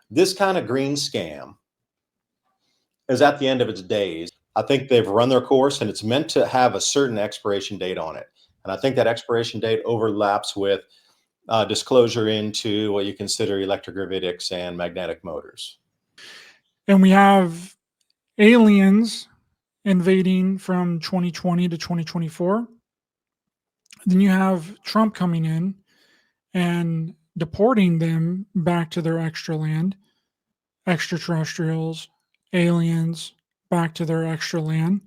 This kind of green scam is at the end of its days. I think they've run their course and it's meant to have a certain expiration date on it. And I think that expiration date overlaps with disclosure into what you consider electro-gravitics and magnetic motors. And we have aliens invading from 2020 to 2024. Then you have Trump coming in and deporting them back to their extra land, extraterrestrials, aliens, back to their extra land.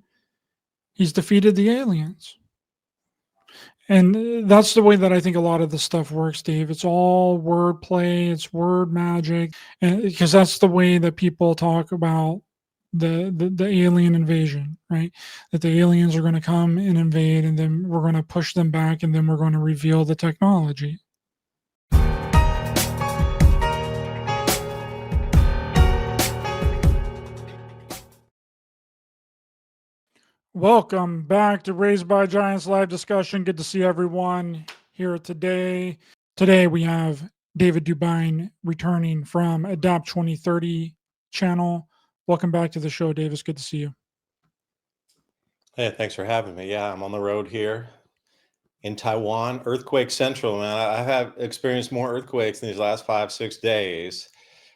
He's defeated the aliens. And that's the way that I think a lot of this stuff works, Dave. It's all wordplay, it's word magic, and because that's the way that people talk about the alien invasion, right? That the aliens are going to come and invade, and then we're going to push them back, and then we're going to reveal the technology. Welcome back to Raised by Giants live discussion. Good to see everyone here today. Today we have David DuByne returning from Adapt 2030 channel. Welcome back to the show, Davis. Good to see you. Hey, thanks for having me. Yeah, I'm on the road here in Taiwan, earthquake central, man. I have experienced more earthquakes in these last 5-6 days.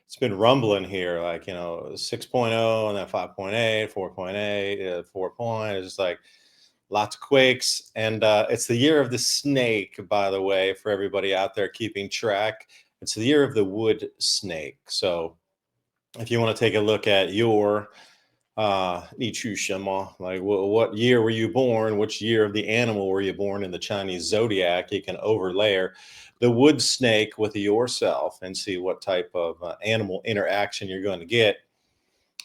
It's been rumbling here, like, 6.0 and then 5.8, 4.8, 4 point. It's like lots of quakes. And it's the year of the snake, by the way, for everybody out there keeping track. It's the year of the wood snake. So if you want to take a look at your like what year were you born, which year of the animal were you born in the Chinese Zodiac, you can overlay the wood snake with yourself and see what type of animal interaction you're going to get.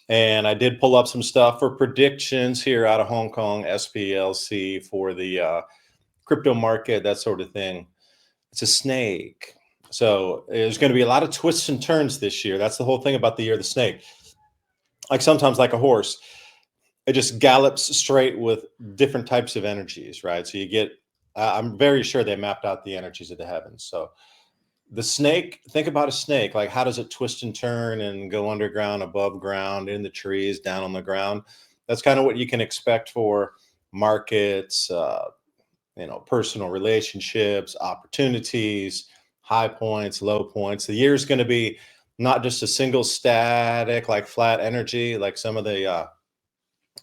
And I did pull up some stuff for predictions here out of Hong Kong, SPLC, for the crypto market, that sort of thing. It's a snake. So there's going to be a lot of twists and turns this year. That's the whole thing about the year of the snake. Like sometimes, like a horse, it just gallops straight with different types of energies, right? So you get, I'm very sure they mapped out the energies of the heavens. So the snake, think about a snake, like how does it twist and turn and go underground, above ground, in the trees, down on the ground? That's kind of what you can expect for markets, personal relationships, opportunities, high points, low points. The year is going to be not just a single static, like flat energy, like some of the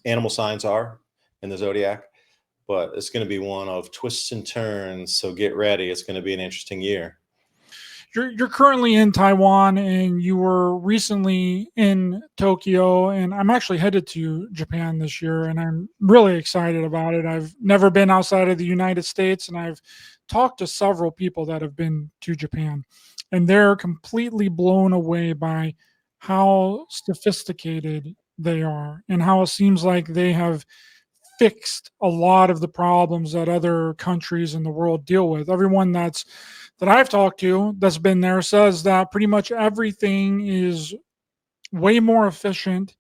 animal signs are in the Zodiac, but it's going to be one of twists and turns. So get ready. It's going to be an interesting year. You're currently in Taiwan, and you were recently in Tokyo, and I'm actually headed to Japan this year, and I'm really excited about it. I've never been outside of the United States, and I've talked to several people that have been to Japan, and they're completely blown away by how sophisticated they are and how it seems like they have fixed a lot of the problems that other countries in the world deal with. Everyone that I've talked to that's been there says that pretty much everything is way more efficient.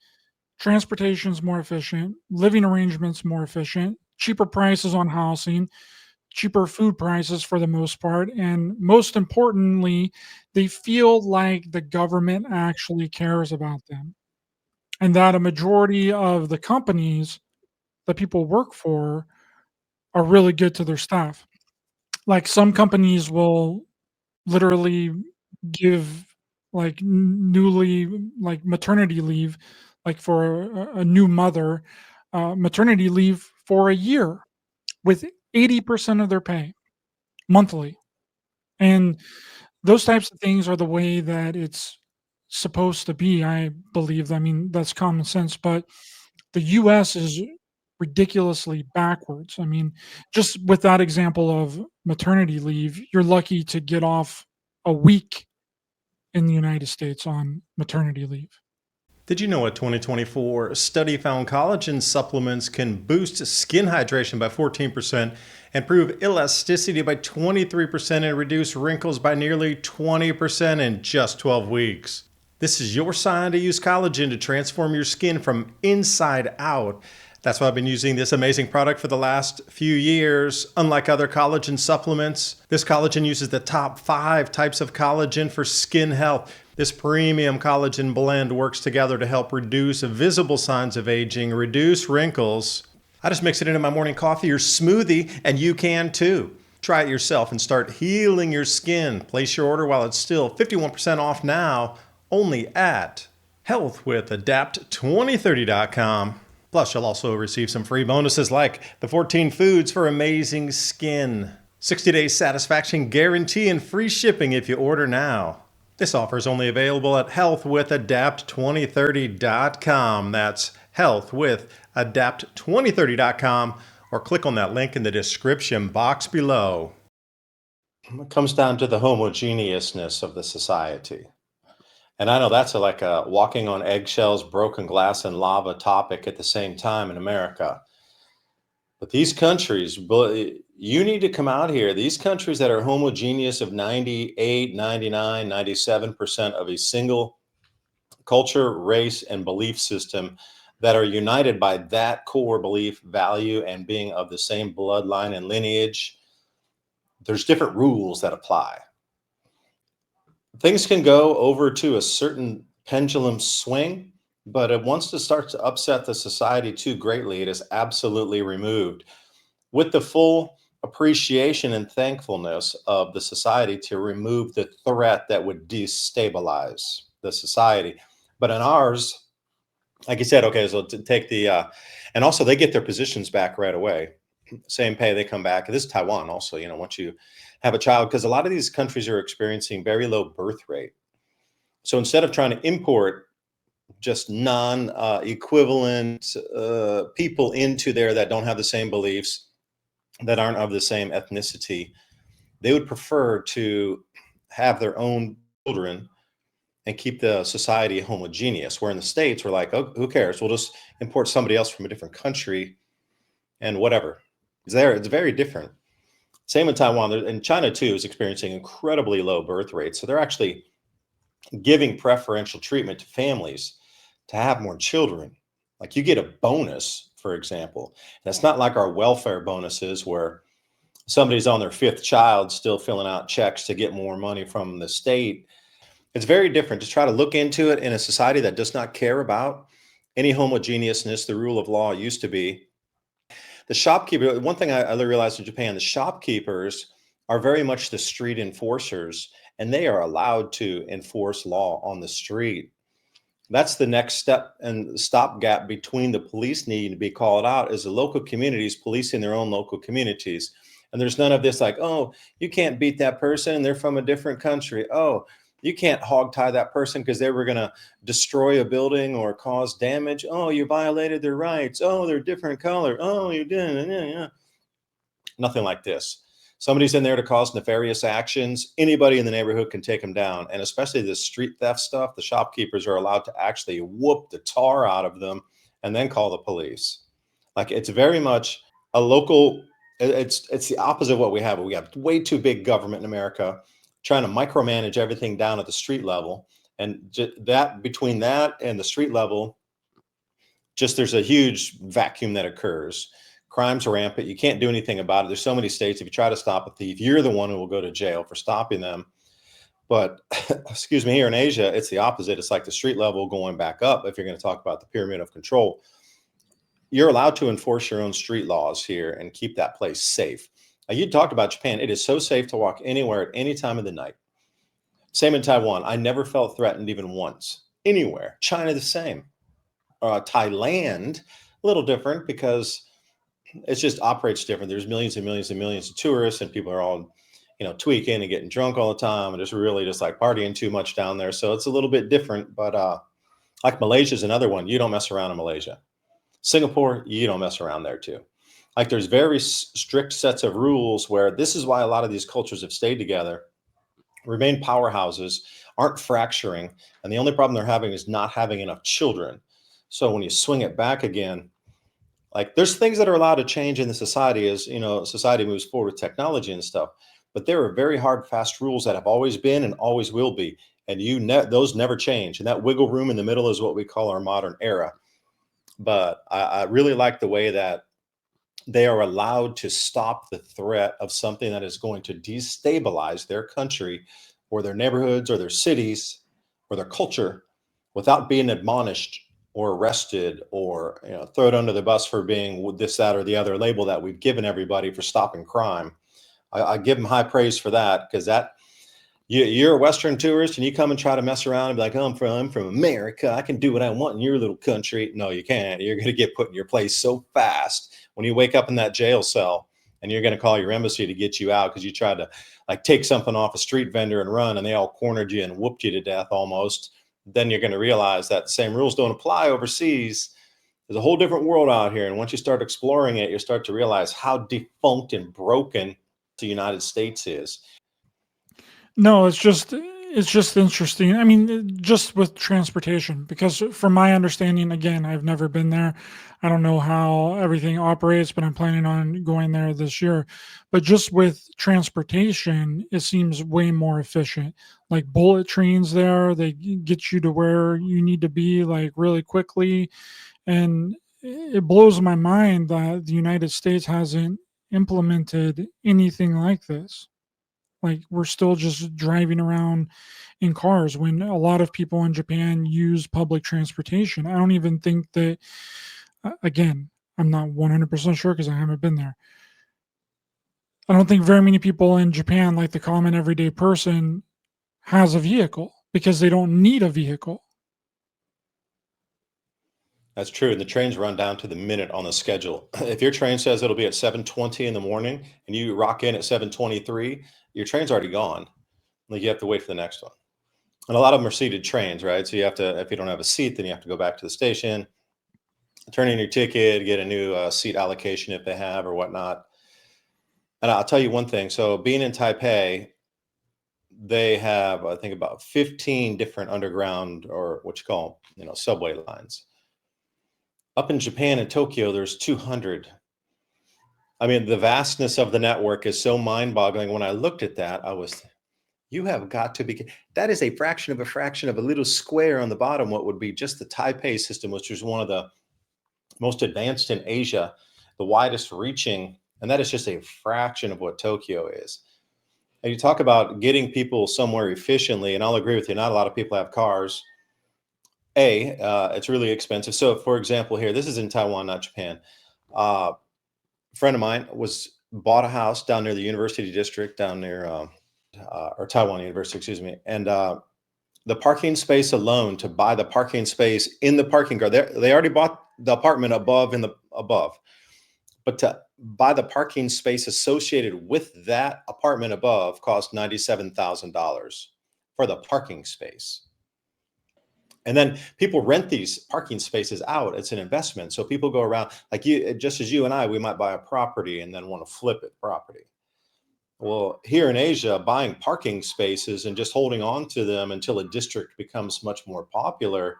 Transportation's more efficient, living arrangements more efficient, cheaper prices on housing, cheaper food prices for the most part, and most importantly, they feel like the government actually cares about them, and that a majority of the companies that people work for are really good to their staff. Like some companies will literally give like newly like maternity leave, like for a new mother, maternity leave for a year with 80% of their pay monthly. And those types of things are the way that it's supposed to be, I believe. I mean, that's common sense, but the US is ridiculously backwards. I mean, just with that example of maternity leave, you're lucky to get off a week in the United States on maternity leave. Did you know a 2024 study found collagen supplements can boost skin hydration by 14%, improve elasticity by 23%, and reduce wrinkles by nearly 20% in just 12 weeks? This is your sign to use collagen to transform your skin from inside out. That's why I've been using this amazing product for the last few years. Unlike other collagen supplements, this collagen uses the top 5 types of collagen for skin health. This premium collagen blend works together to help reduce visible signs of aging, reduce wrinkles. I just mix it into my morning coffee or smoothie, and you can too. Try it yourself and start healing your skin. Place your order while it's still 51% off now, only at healthwithadapt2030.com. Plus, you'll also receive some free bonuses like the 14 foods for amazing skin, 60-day satisfaction guarantee, and free shipping if you order now. This offer is only available at healthwithadapt2030.com. That's healthwithadapt2030.com, or click on that link in the description box below. It comes down to the homogeneousness of the society. And I know that's like a walking on eggshells, broken glass, and lava topic at the same time in America. But these countries, you need to come out here. These countries that are homogeneous of 98, 99, 97% of a single culture, race, and belief system that are united by that core belief, value, and being of the same bloodline and lineage, there's different rules that apply. Things can go over to a certain pendulum swing, but once it starts to upset the society too greatly, it is absolutely removed with the full appreciation and thankfulness of the society to remove the threat that would destabilize the society. But in ours, like you said, okay, so to take the, and also they get their positions back right away. Same pay, they come back. This is Taiwan also, once you have a child, because a lot of these countries are experiencing very low birth rate. So instead of trying to import just non-equivalent people into there that don't have the same beliefs, that aren't of the same ethnicity, they would prefer to have their own children and keep the society homogeneous. Where in the States, we're like, oh, who cares? We'll just import somebody else from a different country and whatever. It's very different. Same in Taiwan. And China, too, is experiencing incredibly low birth rates. So they're actually giving preferential treatment to families to have more children. Like you get a bonus, for example. And it's not like our welfare bonuses where somebody's on their fifth child still filling out checks to get more money from the state. It's very different. Just try to look into it in a society that does not care about any homogeneousness. The rule of law used to be. The shopkeeper, one thing I realized in Japan, the shopkeepers are very much the street enforcers, and they are allowed to enforce law on the street. That's the next step and stopgap between the police needing to be called out is the local communities policing their own local communities. And there's none of this like, oh, you can't beat that person, they're from a different country. Oh, you can't hog tie that person because they were going to destroy a building or cause damage. Oh, you violated their rights. Oh, they're different color. Oh, you didn't. Nothing like this. Somebody's in there to cause nefarious actions. Anybody in the neighborhood can take them down. And especially the street theft stuff, the shopkeepers are allowed to actually whoop the tar out of them and then call the police. Like it's very much a local, it's the opposite of what we have. We have way too big government in America trying to micromanage everything down at the street level. And that between that and the street level, just there's a huge vacuum that occurs. Crime's rampant. You can't do anything about it. There's so many states. If you try to stop a thief, you're the one who will go to jail for stopping them. But excuse me, here in Asia, it's the opposite. It's like the street level going back up. If you're going to talk about the pyramid of control, you're allowed to enforce your own street laws here and keep that place safe. You talked about Japan. It is so safe to walk anywhere at any time of the night. Same in Taiwan. I never felt threatened even once, anywhere. China, the same. Thailand, a little different because it just operates different. There's millions and millions and millions of tourists and people are all, tweaking and getting drunk all the time and just really just like partying too much down there. So it's a little bit different, but like Malaysia is another one. You don't mess around in Malaysia. Singapore, you don't mess around there too. Like there's very strict sets of rules where this is why a lot of these cultures have stayed together, remain powerhouses, aren't fracturing. And the only problem they're having is not having enough children. So when you swing it back again, like there's things that are allowed to change in the society as, society moves forward with technology and stuff. But there are very hard, fast rules that have always been and always will be. And those never change. And that wiggle room in the middle is what we call our modern era. But I really like the way that they are allowed to stop the threat of something that is going to destabilize their country or their neighborhoods or their cities or their culture without being admonished or arrested or thrown under the bus for being this, that, or the other label that we've given everybody for stopping crime. I give them high praise for that, because you're a Western tourist and you come and try to mess around and be like, oh, I'm from America, I can do what I want in your little country. No, you can't. You're going to get put in your place so fast when you wake up in that jail cell, and you're going to call your embassy to get you out because you tried to take something off a street vendor and run, and they all cornered you and whooped you to death almost. Then you're going to realize that the same rules don't apply overseas. There's a whole different world out here. And once you start exploring it, you start to realize how defunct and broken the United States is. No, it's just interesting. I mean, just with transportation, because from my understanding, again, I've never been there. I don't know how everything operates, but I'm planning on going there this year. But just with transportation, it seems way more efficient. Like bullet trains there, they get you to where you need to be like really quickly. And it blows my mind that the United States hasn't implemented anything like this. Like, we're still just driving around in cars when a lot of people in Japan use public transportation. I don't even think that, again, I'm not 100% sure because I haven't been there. I don't think very many people in Japan, like the common everyday person, has a vehicle because they don't need a vehicle. That's true. And the trains run down to the minute on the schedule. If your train says it'll be at 7:20 in the morning and you rock in at 7:23, your train's already gone. Like, you have to wait for the next one. And a lot of them are seated trains, right? So you have to, if you don't have a seat, then you have to go back to the station, turn in your ticket, get a new seat allocation if they have or whatnot. And I'll tell you one thing. So being in Taipei, they have, I think, about 15 different underground, or what you call, subway lines. Up in Japan and Tokyo, there's 200. I mean, the vastness of the network is so mind-boggling. When I looked at that, you have got to be, that is a fraction of a little square on the bottom, what would be just the Taipei system, which is one of the most advanced in Asia, the widest reaching, and that is just a fraction of what Tokyo is. And you talk about getting people somewhere efficiently, and I'll agree with you, not a lot of people have cars. It's really expensive. So, for example, here, this is in Taiwan, not Japan. A friend of mine bought a house down near the University District, down near, or Taiwan University, excuse me. And the parking space alone, to buy the parking space in the parking car, they already bought the apartment above, but to buy the parking space associated with that apartment above cost $97,000 for the parking space. And then people rent these parking spaces out. It's an investment. So people go around, like just as you and I, we might buy a property and then want to flip it property. Well, here in Asia, buying parking spaces and just holding on to them until a district becomes much more popular,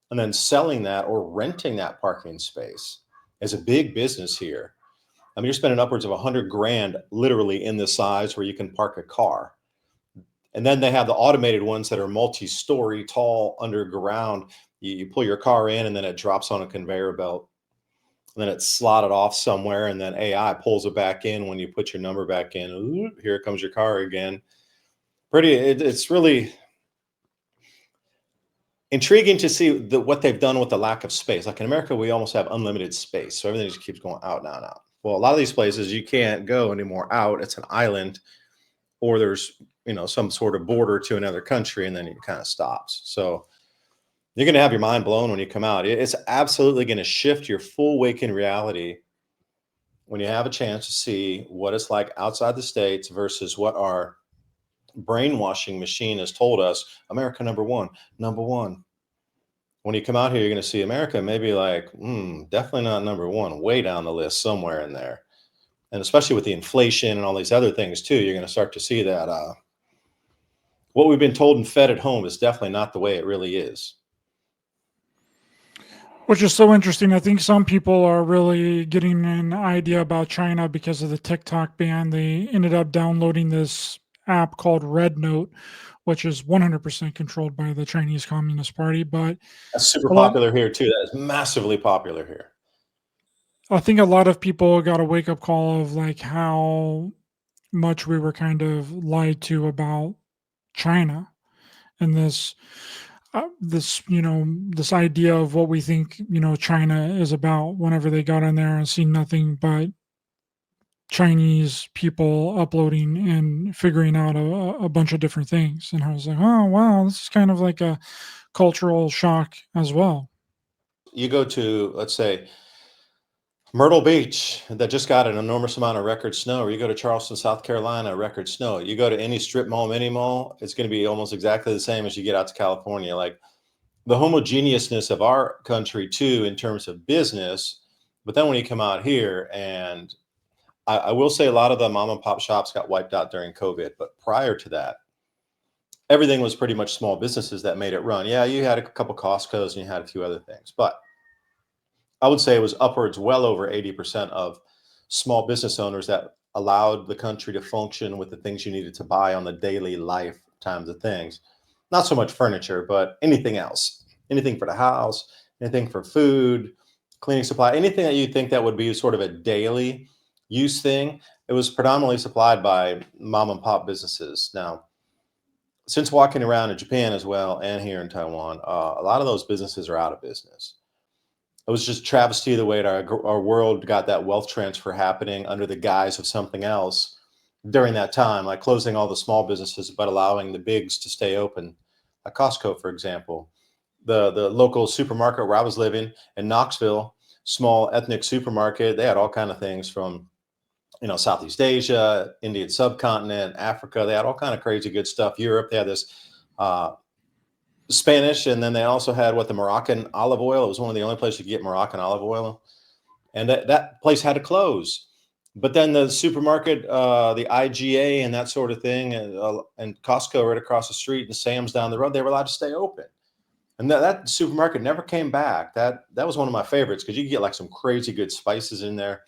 and then selling that or renting that parking space is a big business here. I mean, you're spending upwards of $100,000 literally in the size where you can park a car. And then they have the automated ones that are multi-story tall underground. You pull your car in and then it drops on a conveyor belt. And then it's slotted off somewhere, and then AI pulls it back in when you put your number back in. Ooh, here comes your car again. It's really intriguing to see what they've done with the lack of space. Like in America, we almost have unlimited space. So everything just keeps going out and out and out. Well, a lot of these places, you can't go anymore out. It's an island, or there's, some sort of border to another country, and then it kind of stops. So you're going to have your mind blown when you come out. It's absolutely going to shift your full waking reality when you have a chance to see what it's like outside the States versus what our brainwashing machine has told us. America, number one. When you come out here, you're going to see America maybe like, definitely not number one, way down the list, somewhere in there. And especially with the inflation and all these other things too, you're going to start to see that what we've been told and fed at home is definitely not the way it really is. Which is so interesting. I think some people are really getting an idea about China because of the TikTok ban. They ended up downloading this app called Red Note, which is 100% controlled by the Chinese Communist Party. But that's super popular here too. That is massively popular here. I think a lot of people got a wake-up call of like how much we were kind of lied to about China. and this idea of what we think China is about whenever they got in there and see nothing but Chinese people uploading and figuring out a bunch of different things. And I was like, oh wow, this is kind of like a cultural shock as well. You go to, let's say, Myrtle Beach, that just got an enormous amount of record snow, or you go to Charleston, South Carolina, record snow. You go to any strip mall, mini mall, it's going to be almost exactly the same as you get out to California. Like the homogeneousness of our country too, in terms of business. But then when you come out here, and I will say a lot of the mom and pop shops got wiped out during COVID, but prior to that, everything was pretty much small businesses that made it run. Yeah, you had a couple Costco's and you had a few other things, but I would say it was upwards well over 80% of small business owners that allowed the country to function with the things you needed to buy on the daily life times of things. Not so much furniture, but anything else, anything for the house, anything for food, cleaning supply, anything that you think that would be sort of a daily use thing. It was predominantly supplied by mom and pop businesses. Now, since walking around in Japan as well and here in Taiwan, a lot of those businesses are out of business. It was just travesty the way our world got that wealth transfer happening under the guise of something else during that time, like closing all the small businesses but allowing the bigs to stay open. Like Costco, for example, the local supermarket where I was living in Knoxville, small ethnic supermarket, they had all kind of things from Southeast Asia, Indian subcontinent, Africa. They had all kind of crazy good stuff. Europe, they had this uh, Spanish, and then they also had the Moroccan olive oil. It was one of the only places you could get Moroccan olive oil, and that place had to close. But then the supermarket, the IGA, and that sort of thing, and Costco right across the street, and Sam's down the road, they were allowed to stay open. And that supermarket never came back. That was one of my favorites because you could get like some crazy good spices in there.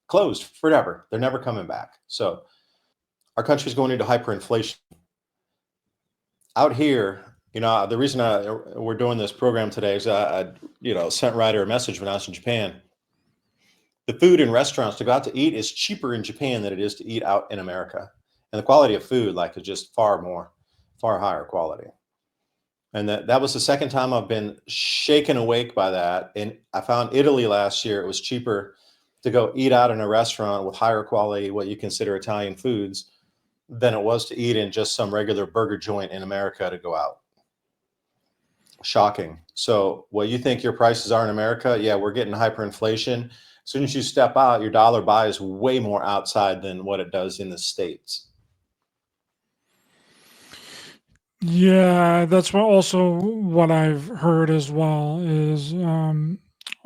Closed forever. They're never coming back. So our country's going into hyperinflation. Out here, the reason we're doing this program today is I sent Ryder a message when I was in Japan. The food in restaurants to go out to eat is cheaper in Japan than it is to eat out in America, and the quality of food is just far higher quality. And that was the second time I've been shaken awake by that. And I found Italy last year; it was cheaper to go eat out in a restaurant with higher quality, what you consider Italian foods, than it was to eat in just some regular burger joint in America to go out. Shocking. So what you think your prices are in America, yeah, we're getting hyperinflation. As soon as you step out, your dollar buys way more outside than what it does in the States. Yeah, that's what I've heard as well is,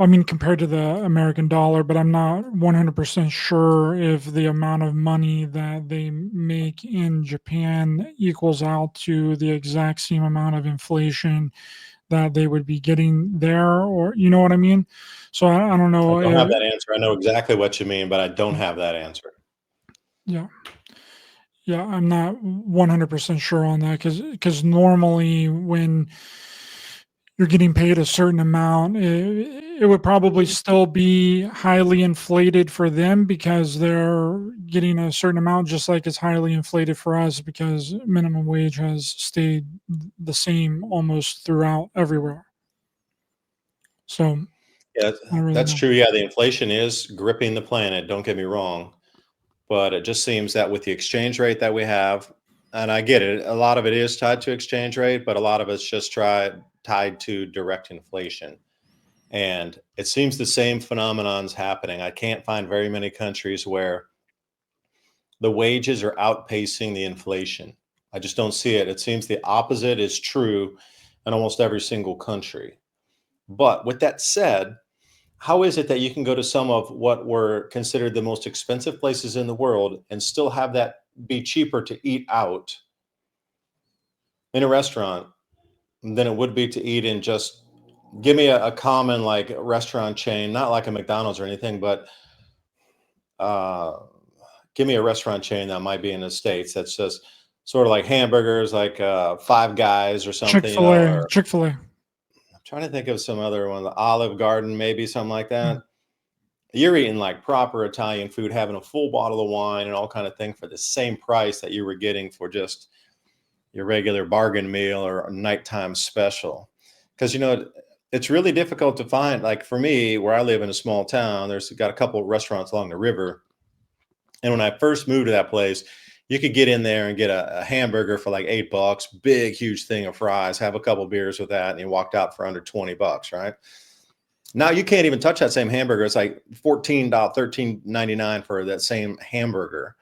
I mean, compared to the American dollar, but I'm not 100% sure if the amount of money that they make in Japan equals out to the exact same amount of inflation that they would be getting there, or you know what I mean? So I don't I know don't have if, that answer. I know exactly what you mean, but I don't have that answer. yeah. Yeah, I'm not 100% sure on that because normally when you're getting paid a certain amount, it would probably still be highly inflated for them because they're getting a certain amount, just like it's highly inflated for us because minimum wage has stayed the same almost throughout everywhere. So Yeah, I don't really that's know. true. Yeah, the inflation is gripping the planet. Don't get me wrong. But it just seems that with the exchange rate that we have, and I get it, a lot of it is tied to exchange rate, but a lot of it's just tied to direct inflation. And it seems the same phenomenon's happening. I can't find very many countries where the wages are outpacing the inflation. I just don't see it. It seems the opposite is true in almost every single country. But with that said, how is it that you can go to some of what were considered the most expensive places in the world and still have that be cheaper to eat out in a restaurant than it would be to eat in just give me a common like restaurant chain, not like a McDonald's or anything, but uh, give me a restaurant chain that might be in the States that's just sort of like hamburgers, like Five Guys or something, Chick-fil-A, or Chick-fil-A. I'm trying to think of some other one, the Olive Garden, maybe something like Mm. that. You're eating like proper Italian food, having a full bottle of wine and all kind of thing for the same price that you were getting for just, your regular bargain meal or a nighttime special. Because, it's really difficult to find. Like for me, where I live in a small town, there's got a couple of restaurants along the river. And when I first moved to that place, you could get in there and get a hamburger for like $8, big, huge thing of fries, have a couple beers with that, and you walked out for under $20, right? Now you can't even touch that same hamburger. It's like $14.13.99 for that same hamburger.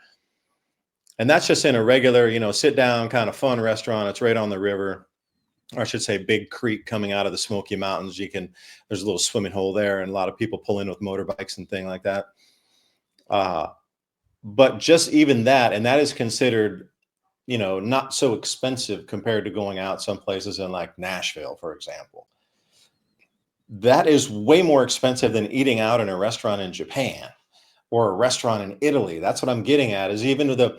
And that's just in a regular, sit down kind of fun restaurant. It's right on the river, or I should say big creek coming out of the Smoky Mountains. There's a little swimming hole there, and a lot of people pull in with motorbikes and things like that. But just even that, and that is considered, not so expensive compared to going out some places in like Nashville, for example. That is way more expensive than eating out in a restaurant in Japan or a restaurant in Italy. That's what I'm getting at, is even a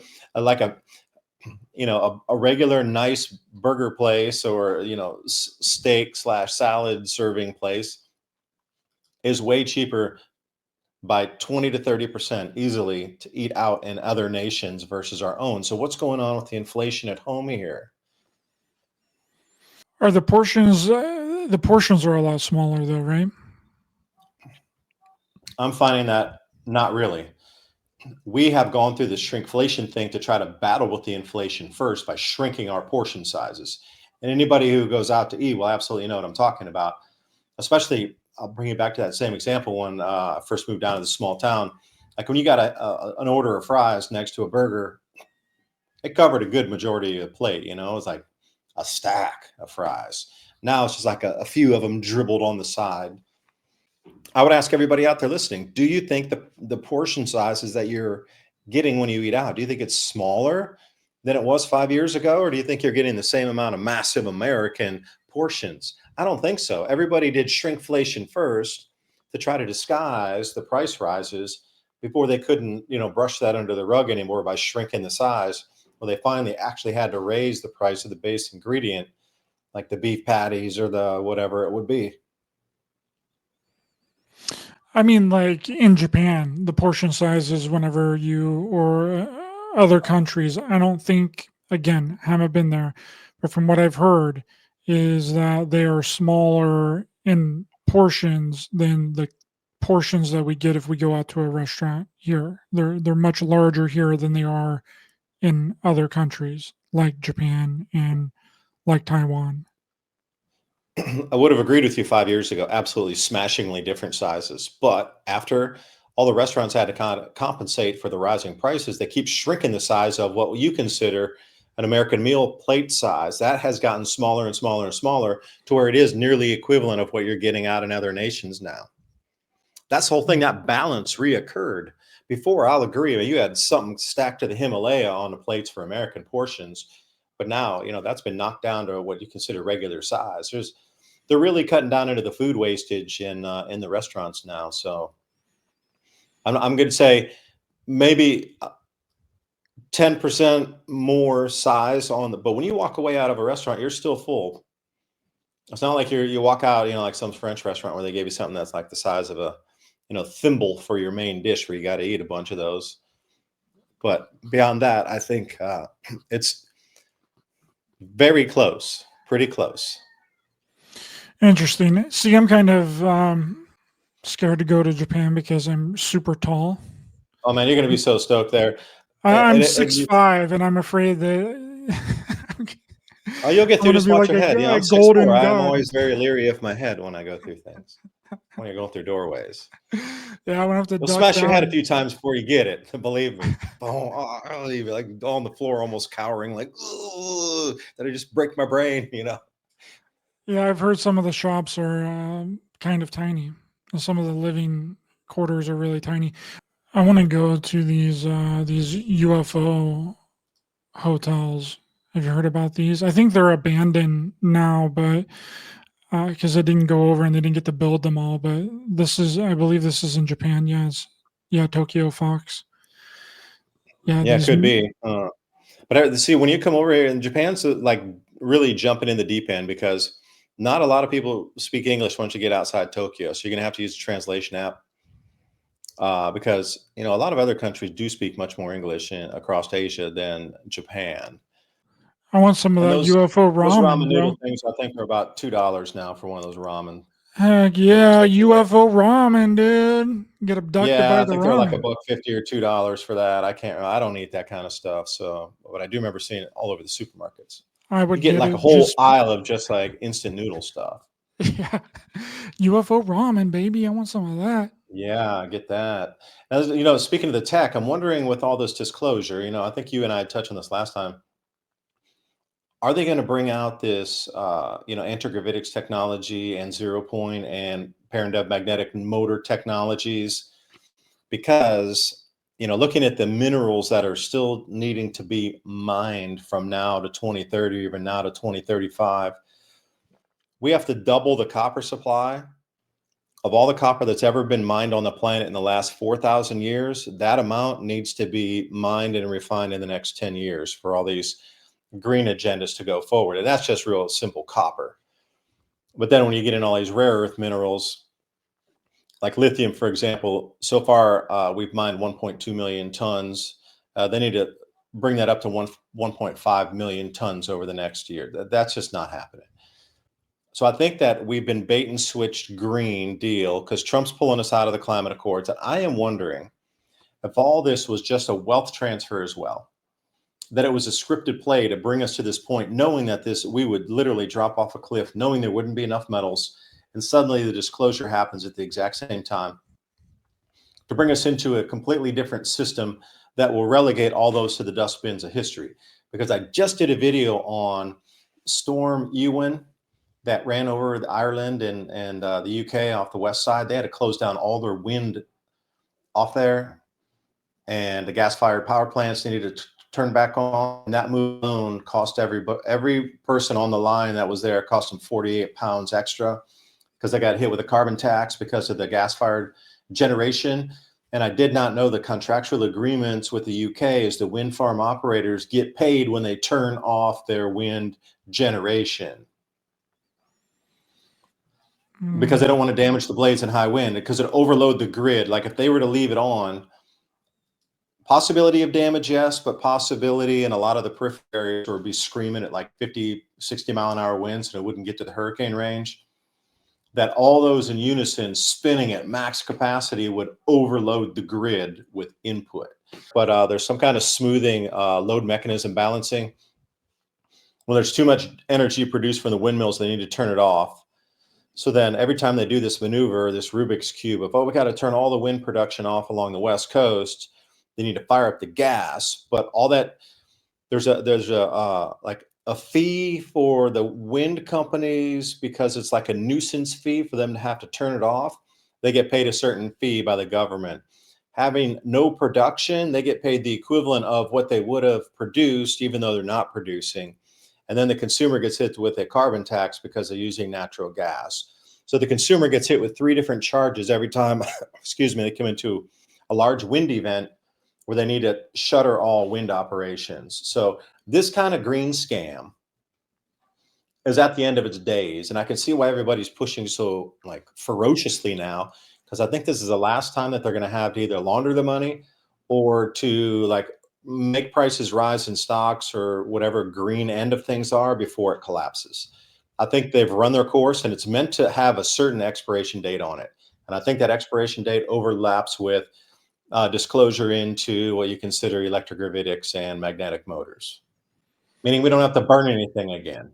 regular nice burger place or, steak / salad serving place is way cheaper by 20 to 30% easily to eat out in other nations versus our own. So what's going on with the inflation at home here? Are the portions are a lot smaller though, right? I'm finding that not really. We have gone through the shrinkflation thing to try to battle with the inflation first by shrinking our portion sizes. And anybody who goes out to eat will absolutely know what I'm talking about. Especially, I'll bring you back to that same example when I first moved down to the small town. Like when you got an order of fries next to a burger, it covered a good majority of the plate. It was like a stack of fries. Now it's just like a few of them dribbled on the side. I would ask everybody out there listening, do you think the portion sizes that you're getting when you eat out, do you think it's smaller than it was 5 years ago? Or do you think you're getting the same amount of massive American portions? I don't think so. Everybody did shrinkflation first to try to disguise the price rises before they couldn't, brush that under the rug anymore by shrinking the size. Well, they finally actually had to raise the price of the base ingredient, like the beef patties or the whatever it would be. I mean, like in Japan, the portion sizes whenever or other countries, I don't think, again, haven't been there, but from what I've heard is that they are smaller in portions than the portions that we get if we go out to a restaurant here. They're much larger here than they are in other countries like Japan and like Taiwan. I would have agreed with you 5 years ago. Absolutely smashingly different sizes. But after all the restaurants had to compensate for the rising prices, they keep shrinking the size of what you consider an American meal plate size. That has gotten smaller and smaller and smaller to where it is nearly equivalent of what you're getting out in other nations now. That's the whole thing. That balance reoccurred. Before, I'll agree, you had something stacked to the Himalaya on the plates for American portions. But now, that's been knocked down to what you consider regular size. They're really cutting down into the food wastage in the restaurants now. So I'm going to say maybe 10% more size but when you walk away out of a restaurant, you're still full. It's not like you walk out, like some French restaurant where they gave you something that's like the size of a, thimble for your main dish where you got to eat a bunch of those. But beyond that, I think it's very close, pretty close. Interesting. See, I'm kind of scared to go to Japan because I'm super tall. Oh man, you're going to be so stoked there. I'm 6'5", and I'm afraid that. Oh, you'll get through. Just watch your head. I'm 6'4". I'm always very leery of my head when I go through things. When you're going through doorways. Yeah, I'm gonna have to. You'll smash your head a few times before you get it. Believe me. I'll leave like on the floor, almost cowering, like that'll just break my brain. Yeah, I've heard some of the shops are kind of tiny. Some of the living quarters are really tiny. I want to go to these UFO hotels. Have you heard about these? I think they're abandoned now, but because they didn't go over and they didn't get to build them all. But I believe this is in Japan. Yes, yeah, Tokyo Fox. Yeah, it could be. But see, when you come over here in Japan's like really jumping in the deep end because not a lot of people speak English once you get outside Tokyo. So you're going to have to use a translation app because, a lot of other countries do speak much more English across Asia than Japan. I want some of And that UFO those ramen, ramen bro. noodle things, I think, are about $2 now for one of those ramen. Heck Give or yeah, take a little. UFO ramen, dude. Get abducted Yeah, by I the think they're like ramen. $1.50 or $2 for that. I don't eat that kind of stuff. So, but I do remember seeing it all over the supermarkets. I You would get get like a it whole just aisle of just like instant noodle stuff. yeah. UFO ramen, baby. I want some of that. Yeah, I get that. Now, speaking of the tech, I'm wondering with all this disclosure, I think you and I touched on this last time. Are they going to bring out this, anti-gravitics technology and zero point and magnetic motor technologies? Because, looking at the minerals that are still needing to be mined from now to 2030, even now to 2035, we have to double the copper supply of all the copper that's ever been mined on the planet in the last 4,000 years. That amount needs to be mined and refined in the next 10 years for all these green agendas to go forward. And that's just real simple copper. But then when you get in all these rare earth minerals, like lithium, for example, so far we've mined 1.2 million tons. They need to bring that up to 1.5 million tons over the next year. That's just not happening. So I think that we've been bait and switched green deal because Trump's pulling us out of the climate accords. And I am wondering if all this was just a wealth transfer as well, that it was a scripted play to bring us to this point, knowing that we would literally drop off a cliff, knowing there wouldn't be enough metals. And suddenly the disclosure happens at the exact same time to bring us into a completely different system that will relegate all those to the dustbins of history. Because I just did a video on Storm Ewan that ran over Ireland and the UK off the west side. They had to close down all their wind off there, and the gas-fired power plants needed to turn back on. And that move alone cost every person on the line that was there, cost them 48 pounds extra because they got hit with a carbon tax because of the gas-fired generation. And I did not know the contractual agreements with the UK is the wind farm operators get paid when they turn off their wind generation, because they don't want to damage the blades in high wind, because it overload the grid. Like if they were to leave it on, possibility of damage, yes, but possibility in a lot of the peripheral areas would be screaming at like 50, 60 mile an hour winds and it wouldn't get to the hurricane range. That all those in unison spinning at max capacity would overload the grid with input. But there's some kind of smoothing load mechanism balancing. When there's too much energy produced from the windmills, they need to turn it off. So then every time they do this maneuver, this Rubik's Cube of, we got to turn all the wind production off along the West Coast, they need to fire up the gas. But all that, there's a like a fee for the wind companies because it's like a nuisance fee for them to have to turn it off. They get paid a certain fee by the government. Having no production, they get paid the equivalent of what they would have produced, even though they're not producing. And then the consumer gets hit with a carbon tax because they're using natural gas. So the consumer gets hit with 3 different charges every time, they come into a large wind event where they need to shutter all wind operations. So this kind of green scam is at the end of its days. And I can see why everybody's pushing so like ferociously now, because I think this is the last time that they're going to have to either launder the money or to like make prices rise in stocks or whatever green end of things are before it collapses. I think they've run their course and it's meant to have a certain expiration date on it. And I think that expiration date overlaps with disclosure into what you consider electro-gravitics and magnetic motors, meaning we don't have to burn anything again.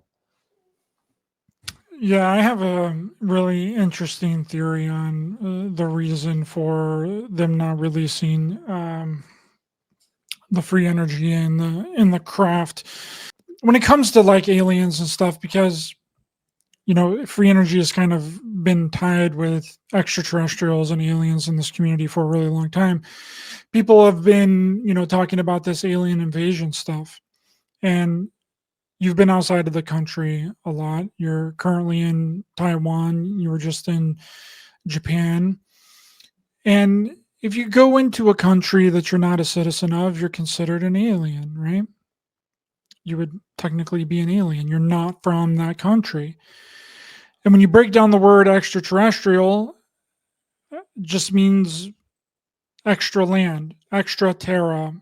Yeah, I have a really interesting theory on the reason for them not releasing the free energy in the craft when it comes to like aliens and stuff, because free energy has kind of been tied with extraterrestrials and aliens in this community for a really long time. People have been talking about this alien invasion stuff, and you've been outside of the country a lot. You're currently in Taiwan. You were just in Japan. And if you go into a country that you're not a citizen of, you're considered an alien, right? You would technically be an alien. You're not from that country. And when you break down the word extraterrestrial, it just means extra land, extra terra,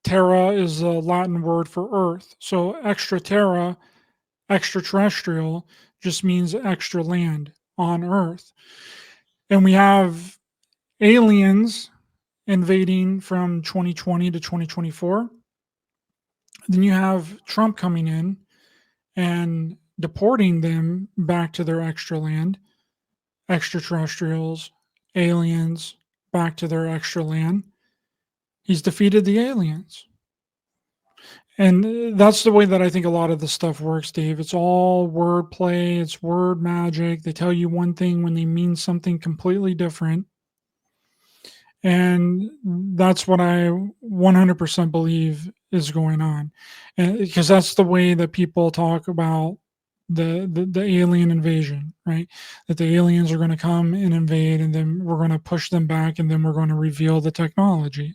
terra is a Latin word for earth. So extra terra, extraterrestrial, just means extra land on earth. And we have aliens invading from 2020 to 2024. Then you have Trump coming in and deporting them back to their extra land, extraterrestrials, aliens, back to their extra land. He's defeated the aliens. And that's the way that I think a lot of the stuff works, Dave. It's all wordplay, it's word magic. They tell you one thing when they mean something completely different. And that's what I 100% believe is going on. And because that's the way that people talk about the alien invasion, right? That the aliens are going to come and invade, and then we're going to push them back, and then we're going to reveal the technology.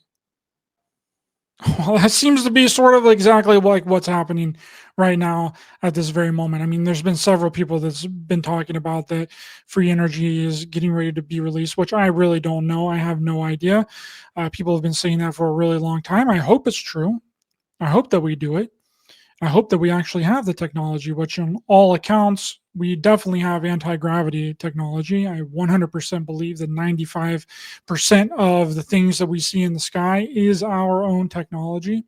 Well, that seems to be sort of exactly like what's happening right now at this very moment. I mean, there's been several people that's been talking about that free energy is getting ready to be released, which I really don't know. I have no idea. People have been saying that for a really long time. I hope it's true. I hope that we do it. I hope that we actually have the technology, which on all accounts, we definitely have anti-gravity technology. I 100% believe that 95% of the things that we see in the sky is our own technology.